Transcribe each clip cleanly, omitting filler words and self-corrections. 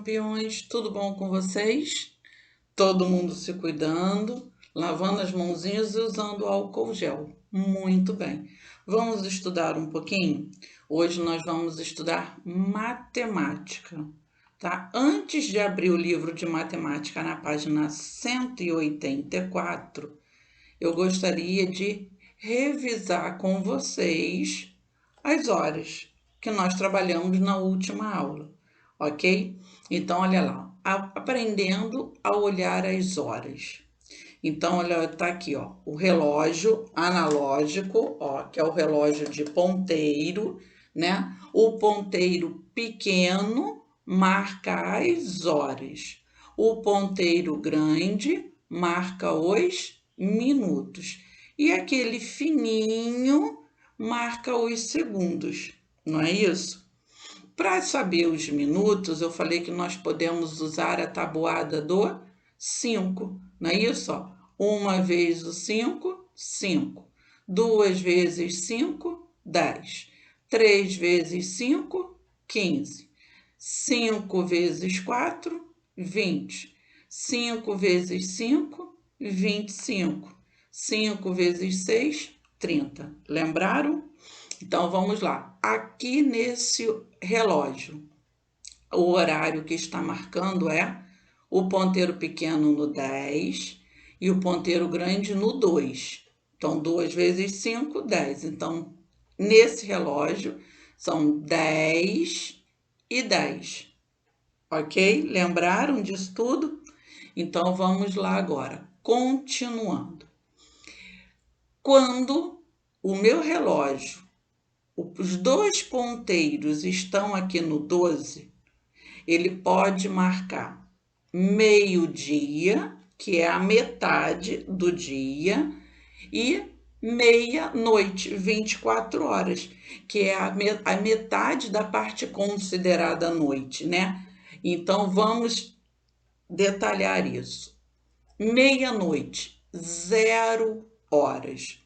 campeões, tudo bom com vocês? Todo mundo se cuidando, lavando as mãozinhas e usando álcool gel. Muito bem. Vamos estudar um pouquinho? Hoje nós vamos estudar matemática, tá? Antes de abrir o livro de matemática na página 184, eu gostaria de revisar com vocês as horas que nós trabalhamos na última aula, ok? Então, olha lá, aprendendo a olhar as horas. Então, olha, tá aqui, ó, o relógio analógico, ó, que é o relógio de ponteiro, né? O ponteiro pequeno marca as horas. O ponteiro grande marca os minutos. E aquele fininho marca os segundos, não é isso? Para saber os minutos, eu falei que nós podemos usar a tabuada do 5, não é isso? Ó, uma vez o 5, 5. Duas vezes 5, 10. 3 vezes 5, 15. 5 vezes 4, 20. 5 vezes 5, 25. 5 vezes 6, 30. Lembraram? Então, vamos lá. Aqui nesse relógio, o horário que está marcando é o ponteiro pequeno no 10 e o ponteiro grande no 2. Então, 2 vezes 5, 10. Então, nesse relógio, são 10 e 10. Ok? Lembraram disso tudo? Então, vamos lá agora. Continuando. Quando o meu relógio, os dois ponteiros estão aqui no 12, ele pode marcar meio-dia, que é a metade do dia, e meia-noite, 24 horas, que é a metade da parte considerada noite, né? Então, vamos detalhar isso. Meia-noite, 0 horas.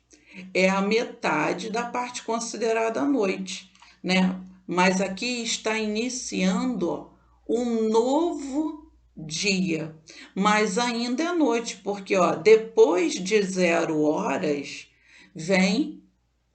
É a metade da parte considerada noite, né? Mas aqui está iniciando um novo dia, mas ainda é noite, porque ó, depois de 0 horas vem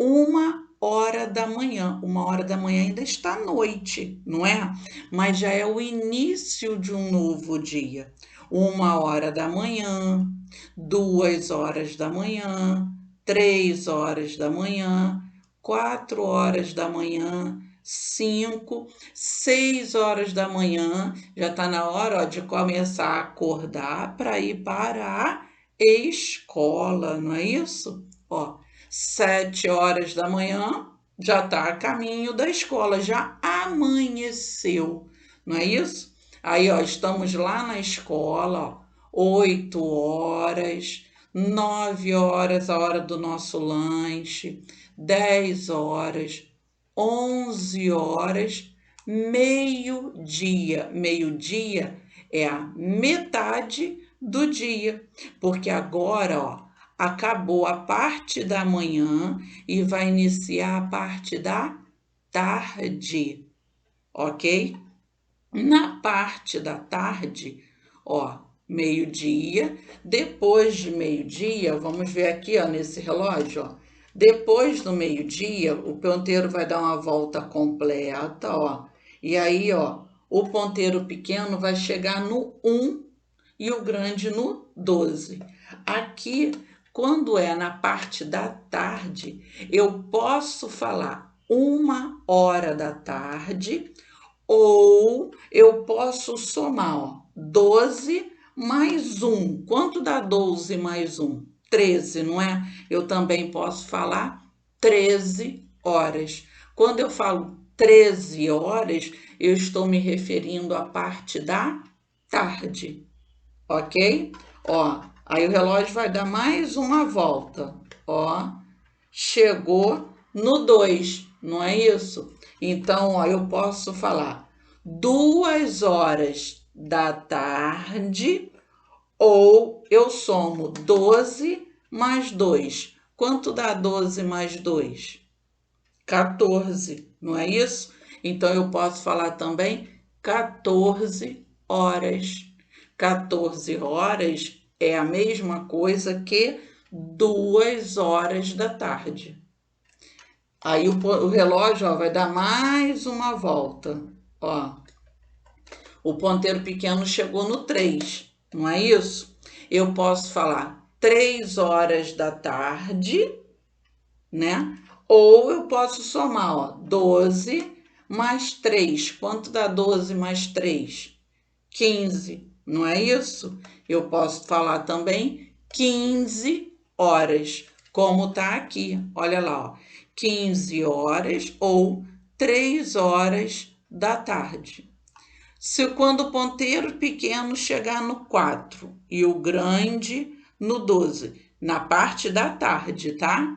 1 hora da manhã. 1 hora da manhã ainda está noite, não é? Mas já é o início de um novo dia. 1 hora da manhã, 2 horas da manhã, 3 horas da manhã, 4 horas da manhã, 5, 6 horas da manhã, já está na hora, ó, de começar a acordar para ir para a escola, não é isso? Ó, 7 horas da manhã, já está a caminho da escola, já amanheceu, não é isso? Aí, ó, estamos lá na escola, ó, 8 horas, 9 horas, a hora do nosso lanche, 10 horas, 11 horas, meio-dia. Meio-dia é a metade do dia, porque agora, ó, acabou a parte da manhã e vai iniciar a parte da tarde, ok? Na parte da tarde, ó, meio-dia. Depois de meio-dia, vamos ver aqui, ó, nesse relógio, ó. Depois do meio-dia, o ponteiro vai dar uma volta completa, ó. E aí, ó, o ponteiro pequeno vai chegar no 1 e o grande no 12. Aqui, quando é na parte da tarde, eu posso falar 1 hora da tarde, ou eu posso somar, ó, 12 mais 1. Quanto dá 12 mais 1? 13, não é? Eu também posso falar 13 horas. Quando eu falo 13 horas, eu estou me referindo à parte da tarde, ok? Ó, aí o relógio vai dar mais uma volta, ó. Chegou no 2, não é isso? Então, ó, eu posso falar 2 horas da tarde, ou eu somo 12 mais 2. Quanto dá 12 mais 2? 14, não é isso? Então, eu posso falar também 14 horas. 14 horas é a mesma coisa que 2 horas da tarde. Aí o relógio, ó, vai dar mais uma volta. Ó, o ponteiro pequeno chegou no 3, não é isso? Eu posso falar 3 horas da tarde, né? Ou eu posso somar, ó, 12 mais 3. Quanto dá 12 mais 3? 15, não é isso? Eu posso falar também 15 horas, como tá aqui. Olha lá, ó, 15 horas ou 3 horas da tarde. Se quando o ponteiro pequeno chegar no 4 e o grande no 12, na parte da tarde, tá?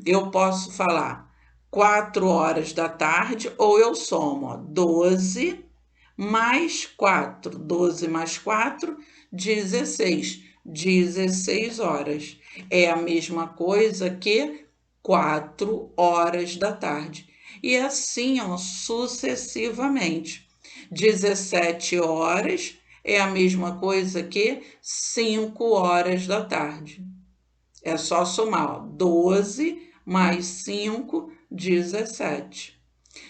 Eu posso falar 4 horas da tarde ou eu somo, ó, 12 mais 4. 12 mais 4, 16. 16 horas. É a mesma coisa que 4 horas da tarde. E assim, ó, sucessivamente. 17 horas é a mesma coisa que 5 horas da tarde. É só somar, ó, 12 mais 5, 17.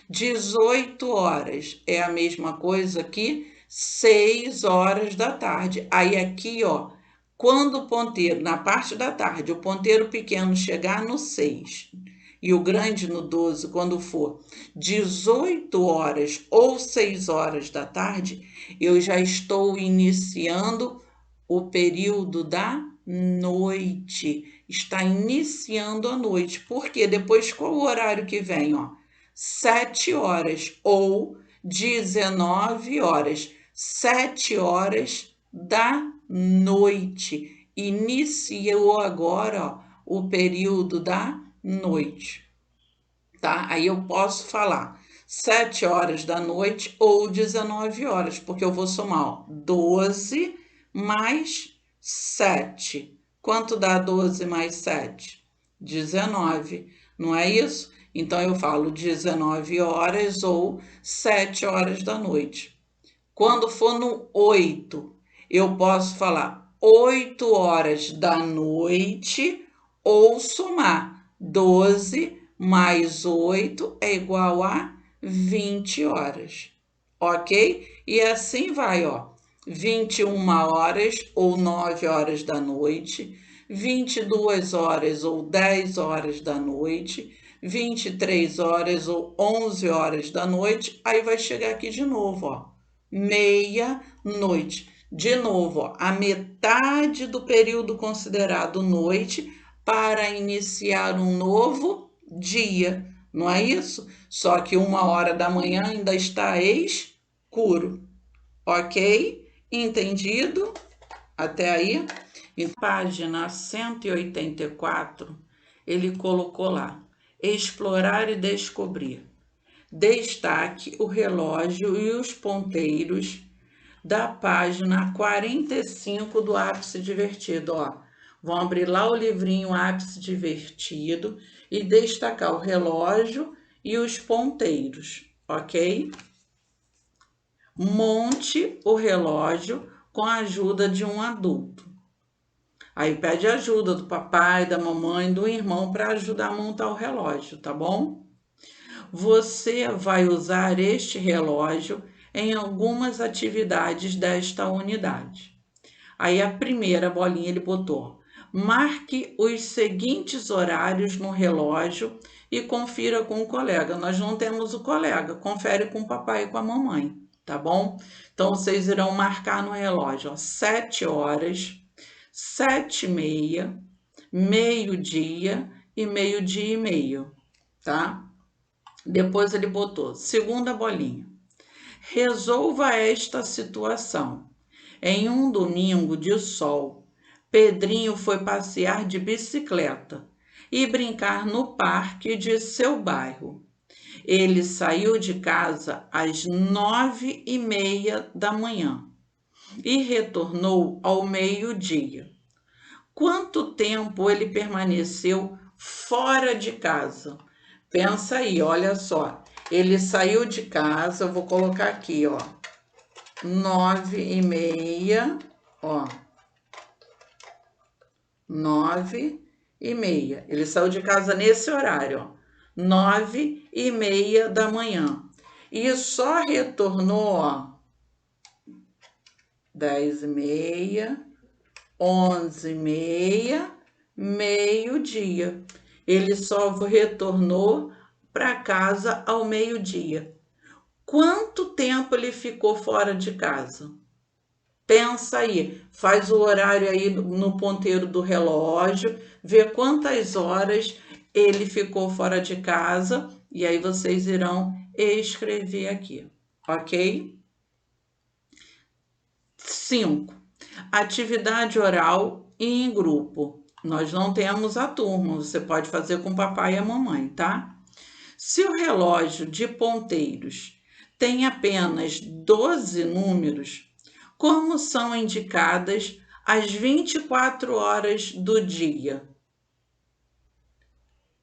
18 horas é a mesma coisa que 6 horas da tarde. Aí aqui, ó, quando o ponteiro, na parte da tarde, o ponteiro pequeno chegar no 6 e o grande no 12, quando for 18 horas ou 6 horas da tarde, eu já estou iniciando o período da noite. Está iniciando a noite. Porque depois qual o horário que vem, ó? 7 horas ou 19 horas. 7 horas da noite. Iniciou agora, ó, o período da noite, tá? Aí eu posso falar 7 horas da noite ou 19 horas, porque eu vou somar, ó, 12 mais 7. Quanto dá 12 mais 7? 19, não é isso? Então eu falo 19 horas ou 7 horas da noite. Quando for no 8, eu posso falar 8 horas da noite ou somar 12 mais 8 é igual a 20 horas, ok? E assim vai, ó, 21 horas ou 9 horas da noite, 22 horas ou 10 horas da noite, 23 horas ou 11 horas da noite, aí vai chegar aqui de novo, ó, meia-noite. De novo, ó, a metade do período considerado noite para iniciar um novo dia, não é isso? Só que 1 hora da manhã ainda está escuro, ok? Entendido? Até aí? Em página 184, ele colocou lá: explorar e descobrir. Destaque o relógio e os ponteiros da página 45 do Ápice Divertido. Ó, vão abrir lá o livrinho Ápice Divertido e destacar o relógio e os ponteiros, ok? Monte o relógio com a ajuda de um adulto. Aí pede ajuda do papai, da mamãe, do irmão para ajudar a montar o relógio, tá bom? Você vai usar este relógio em algumas atividades desta unidade. Aí a primeira bolinha ele botou: marque os seguintes horários no relógio e confira com o colega. Nós não temos o colega, confere com o papai e com a mamãe, tá bom? Então vocês irão marcar no relógio, ó, 7 horas, 7h30, meio-dia e meio-dia e meio, tá? Depois ele botou, segunda bolinha: resolva esta situação. Em um domingo de sol, Pedrinho foi passear de bicicleta e brincar no parque de seu bairro. Ele saiu de casa às 9h30 da manhã e retornou ao meio-dia. Quanto tempo ele permaneceu fora de casa? Pensa aí, olha só. Ele saiu de casa, eu vou colocar aqui, ó. 9h30, ó. 9h30. Ele saiu de casa nesse horário, ó. 9h30 da manhã. E só retornou, ó. 10h30, 11h30, meio-dia. Ele só retornou para casa ao meio-dia. Quanto tempo ele ficou fora de casa? Pensa aí, faz o horário aí no ponteiro do relógio, vê quantas horas ele ficou fora de casa e aí vocês irão escrever aqui, ok? 5. Atividade oral e em grupo. Nós não temos a turma, você pode fazer com o papai e a mamãe, tá? Se o relógio de ponteiros tem apenas 12 números, como são indicadas as 24 horas do dia?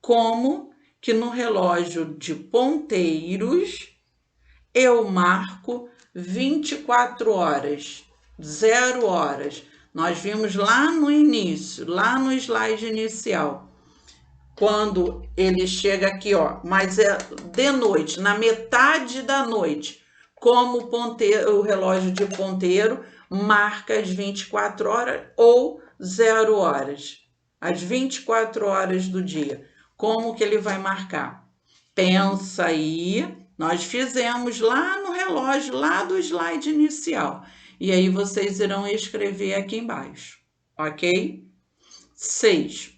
Como que no relógio de ponteiros eu marco 24 horas, 0 horas. Nós vimos lá no início, lá no slide inicial, quando ele chega aqui, ó, mas é de noite, na metade da noite, como o relógio de ponteiro marca as 24 horas ou 0 horas, as 24 horas do dia. Como que ele vai marcar? Pensa aí, nós fizemos lá no relógio, lá do slide inicial. E aí vocês irão escrever aqui embaixo, ok? 6.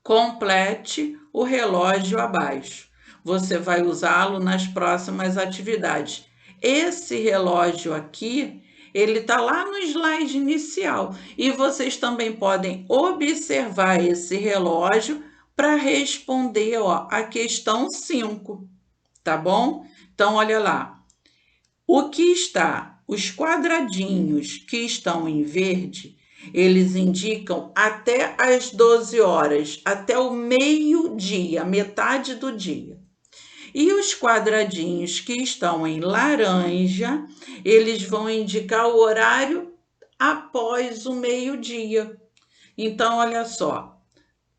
Complete o relógio abaixo. Você vai usá-lo nas próximas atividades. Esse relógio aqui, ele está lá no slide inicial. E vocês também podem observar esse relógio para responder, ó, a questão 5, tá bom? Então, olha lá. Os quadradinhos que estão em verde, eles indicam até as 12 horas, até o meio-dia, metade do dia. E os quadradinhos que estão em laranja, eles vão indicar o horário após o meio-dia. Então, olha só,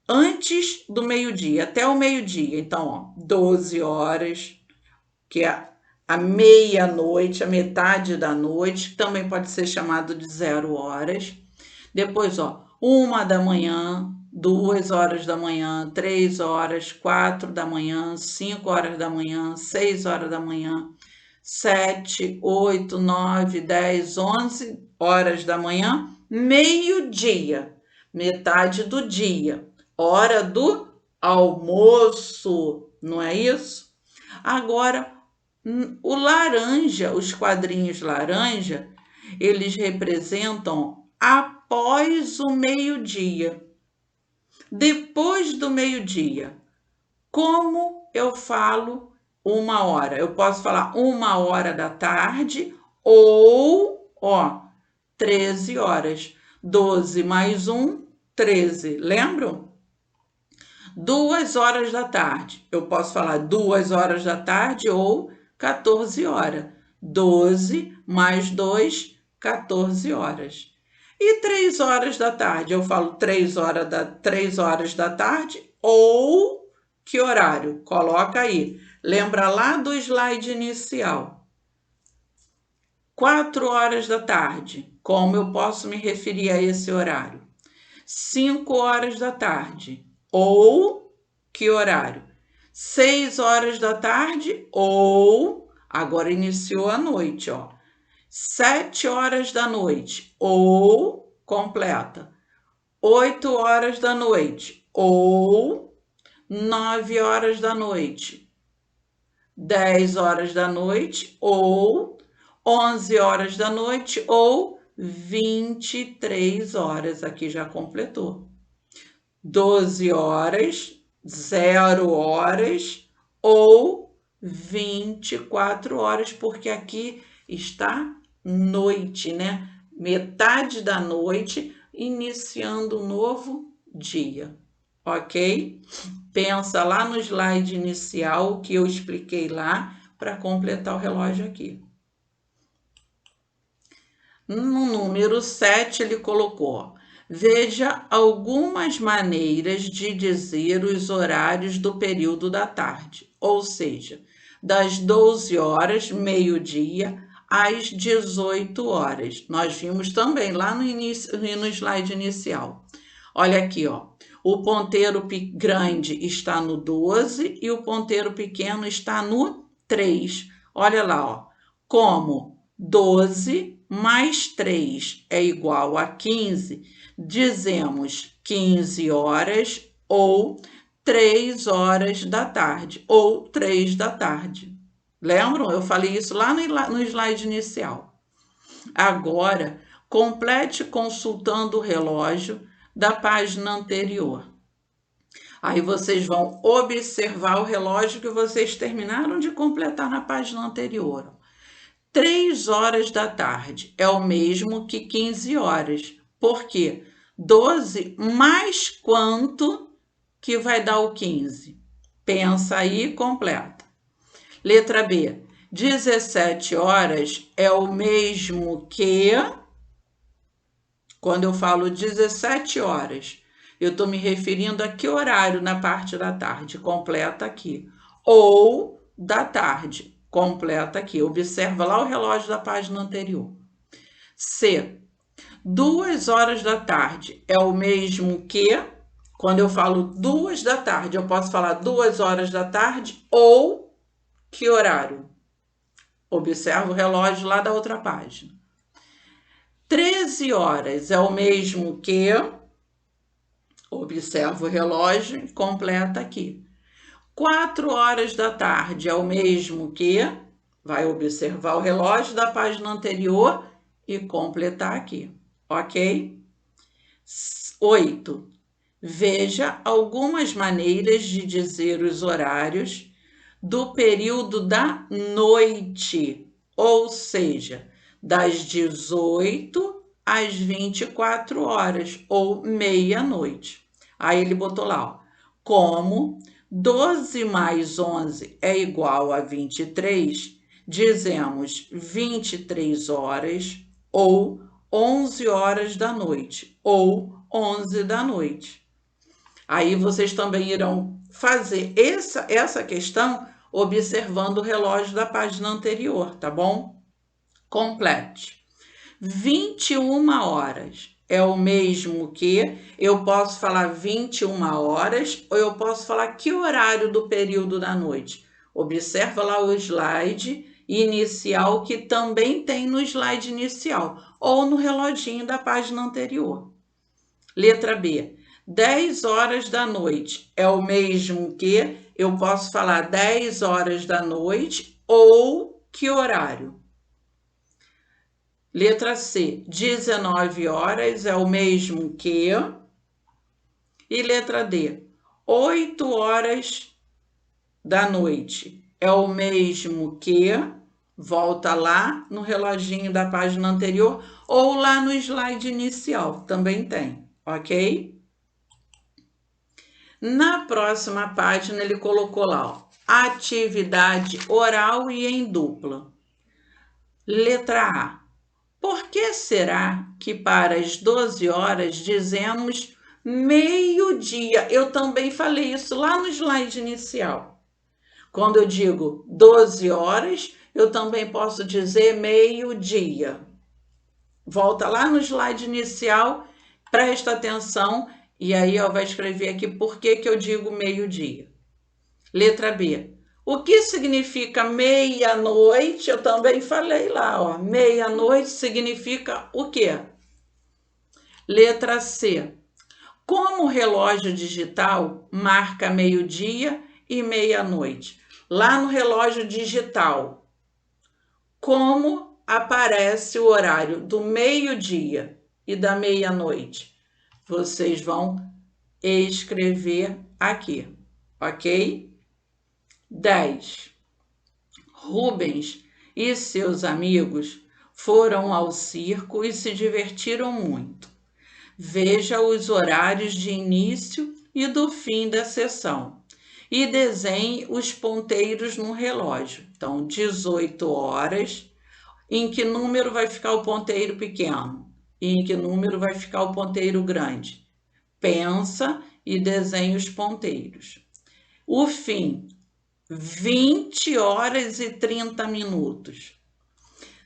antes do meio-dia, até o meio-dia, então, ó, 12 horas, que é a meia-noite, a metade da noite, também pode ser chamado de 0 horas. Depois, ó, 1 da manhã, 2 horas da manhã, 3 horas, 4 da manhã, 5 horas da manhã, 6 horas da manhã, 7, 8, 9, 10, 11 horas da manhã, meio-dia, metade do dia, hora do almoço, não é isso? Agora, o laranja, os quadrinhos laranja, eles representam após o meio-dia. Depois do meio-dia, como eu falo 1 hora? Eu posso falar 1 hora da tarde ou, ó, 13 horas. 12 mais 1, 13. Lembram? 2 horas da tarde. Eu posso falar 2 horas da tarde ou 14 horas. 12 mais 2, 14 horas. E 3 horas da tarde? Eu falo 3 horas da tarde ou que horário? Coloca aí. Lembra lá do slide inicial. 4 horas da tarde. Como eu posso me referir a esse horário? 5 horas da tarde. Ou que horário? 6 horas da tarde ou, agora iniciou a noite, ó. 7 horas da noite ou, completa. 8 horas da noite ou 9 horas da noite. 10 horas da noite ou 11 horas da noite ou 23 horas. Aqui já completou. 12 horas, 0 horas ou 24 horas, porque aqui está noite, né? Metade da noite, iniciando um novo dia, ok? Pensa lá no slide inicial que eu expliquei lá para completar o relógio aqui. No número 7, ele colocou: veja algumas maneiras de dizer os horários do período da tarde, ou seja, das 12 horas, meio-dia, às 18 horas. Nós vimos também lá no início, no slide inicial. Olha aqui, ó. O ponteiro grande está no 12 e o ponteiro pequeno está no 3. Olha lá, ó. Como 12 mais 3 é igual a 15, dizemos 15 horas ou 3 horas da tarde, ou 3 da tarde. Lembram? Eu falei isso lá no slide inicial. Agora, complete consultando o relógio da página anterior. Aí vocês vão observar o relógio que vocês terminaram de completar na página anterior. 3 horas da tarde é o mesmo que 15 horas. Por quê? 12 mais quanto que vai dar o 15? Pensa aí e completa. Letra B. 17 horas é o mesmo que... Quando eu falo 17 horas, eu estou me referindo a que horário na parte da tarde? Completa aqui. Ou da tarde. Completa aqui. Observa lá o relógio da página anterior. C. 2 horas da tarde é o mesmo que... Quando eu falo 2 da tarde, eu posso falar 2 horas da tarde ou que horário? Observa o relógio lá da outra página. 13 horas é o mesmo que... Observa o relógio e completa aqui. 4 horas da tarde é o mesmo que... Vai observar o relógio da página anterior e completar aqui, ok? 8. Veja algumas maneiras de dizer os horários do período da noite, ou seja, das 18 às 24 horas, ou meia-noite. Aí ele botou lá, ó, como 12 mais 11 é igual a 23, dizemos 23 horas ou 11 horas da noite, ou 11 da noite. Aí vocês também irão fazer essa questão observando o relógio da página anterior, tá bom? Complete. 21 horas é o mesmo que... Eu posso falar 21 horas ou eu posso falar que horário do período da noite. Observa lá o slide inicial, que também tem no slide inicial, ou no reloginho da página anterior. Letra B. 10 horas da noite é o mesmo que... Eu posso falar 10 horas da noite ou que horário? Letra C. 19 horas é o mesmo que... E letra D. 8 horas da noite é o mesmo que... Volta lá no reloginho da página anterior ou lá no slide inicial, também tem, ok? Na próxima página, ele colocou lá, ó, atividade oral e em dupla. Letra A. Por que será que para as 12 horas dizemos meio-dia? Eu também falei isso lá no slide inicial. Quando eu digo 12 horas, eu também posso dizer meio-dia. Volta lá no slide inicial, presta atenção. E aí, ó, vai escrever aqui por que eu digo meio-dia. Letra B. O que significa meia-noite? Eu também falei lá, ó. Meia-noite significa o quê? Letra C. Como o relógio digital marca meio-dia e meia-noite? Lá no relógio digital, como aparece o horário do meio-dia e da meia-noite? Vocês vão escrever aqui, ok? 10. Rubens e seus amigos foram ao circo e se divertiram muito. Veja os horários de início e do fim da sessão e desenhe os ponteiros no relógio. Então, 18 horas. Em que número vai ficar o ponteiro pequeno? E em que número vai ficar o ponteiro grande? Pensa e desenha os ponteiros. O fim, 20 horas e 30 minutos.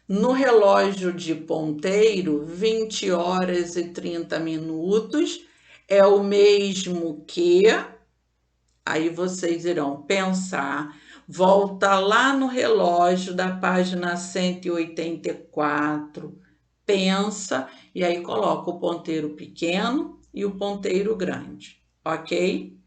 No relógio de ponteiro, 20 horas e 30 minutos é o mesmo que... Aí vocês irão pensar, volta lá no relógio da página 184, pensa e aí coloca o ponteiro pequeno e o ponteiro grande, ok?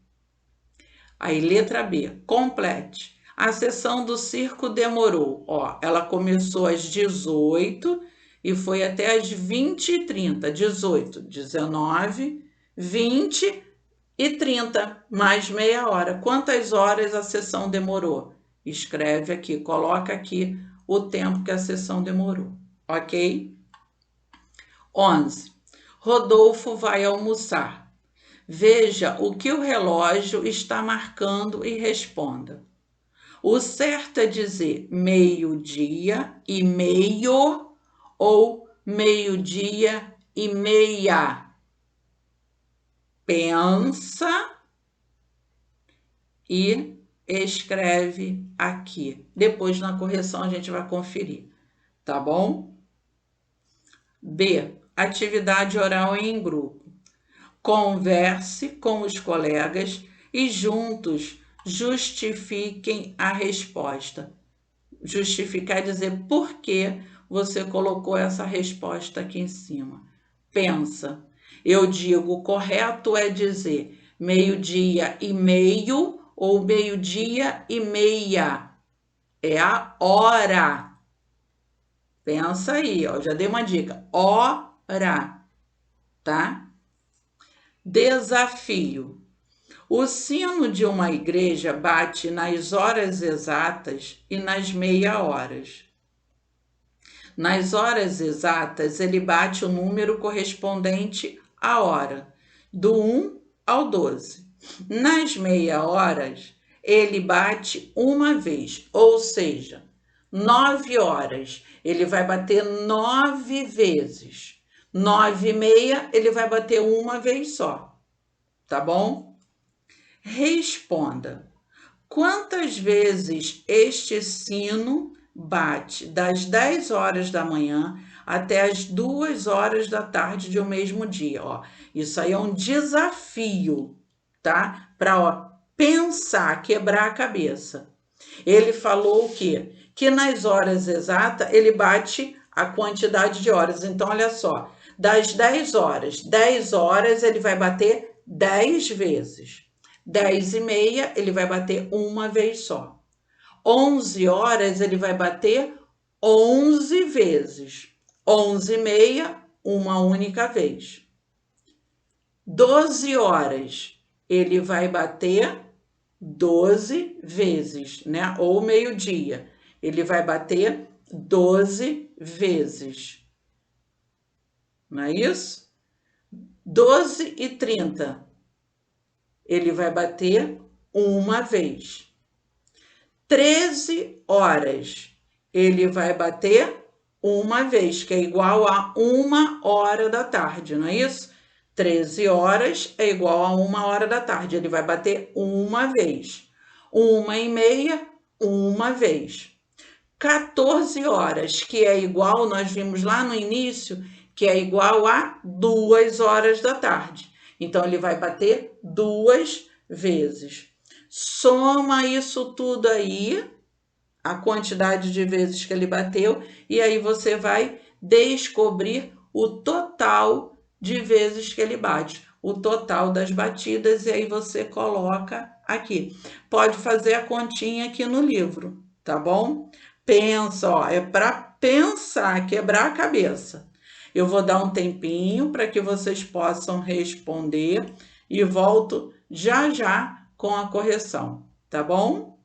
Aí, letra B, complete. A sessão do circo demorou, ó, ela começou às 18 e foi até às 20h30, 18, 19, 20 e 30, mais meia hora. Quantas horas a sessão demorou? Escreve aqui, coloca aqui o tempo que a sessão demorou, ok? 11. Rodolfo vai almoçar. Veja o que o relógio está marcando e responda. O certo é dizer meio-dia e meio ou meio-dia e meia. Pensa e escreve aqui. Depois, na correção, a gente vai conferir, tá bom? B. Atividade oral em grupo. Converse com os colegas e juntos justifiquem a resposta. Justificar é dizer por que você colocou essa resposta aqui em cima. Pensa. Eu digo, o correto é dizer meio-dia e meio ou meio-dia e meia. É a hora. Pensa aí, ó, já dei uma dica. Hora, tá? Desafio. O sino de uma igreja bate nas horas exatas e nas meia horas. Nas horas exatas, ele bate o número correspondente à hora, do 1 ao 12. Nas meia horas, ele bate uma vez, ou seja, 9 horas, ele vai bater 9 vezes. 9h30, ele vai bater uma vez só, tá bom? Responda. Quantas vezes este sino bate das 10 horas da manhã até as 2 horas da tarde de um mesmo dia? Ó, isso aí é um desafio, tá? Para pensar, quebrar a cabeça. Ele falou o quê? Que nas horas exatas ele bate a quantidade de horas. Então, olha só, das 10 horas ele vai bater 10 vezes. 10h30 ele vai bater uma vez só. 11 horas ele vai bater 11 vezes. 11h30, uma única vez. 12 horas ele vai bater 12 vezes, né? Ou meio-dia. Ele vai bater 12 vezes. Não é isso? 12h30. Ele vai bater uma vez. 13 horas. Ele vai bater uma vez, que é igual a 1 hora da tarde, não é isso? 13 horas é igual a 1 hora da tarde. Ele vai bater uma vez. 1h30, uma vez. 14 horas, que é igual, nós vimos lá no início, que é igual a 2 horas da tarde. Então, ele vai bater 2 vezes. Soma isso tudo aí, a quantidade de vezes que ele bateu, e aí você vai descobrir o total de vezes que ele bate, o total das batidas, e aí você coloca aqui. Pode fazer a continha aqui no livro, tá bom? Pensa, ó, é para pensar, quebrar a cabeça. Eu vou dar um tempinho para que vocês possam responder e volto já já com a correção, tá bom?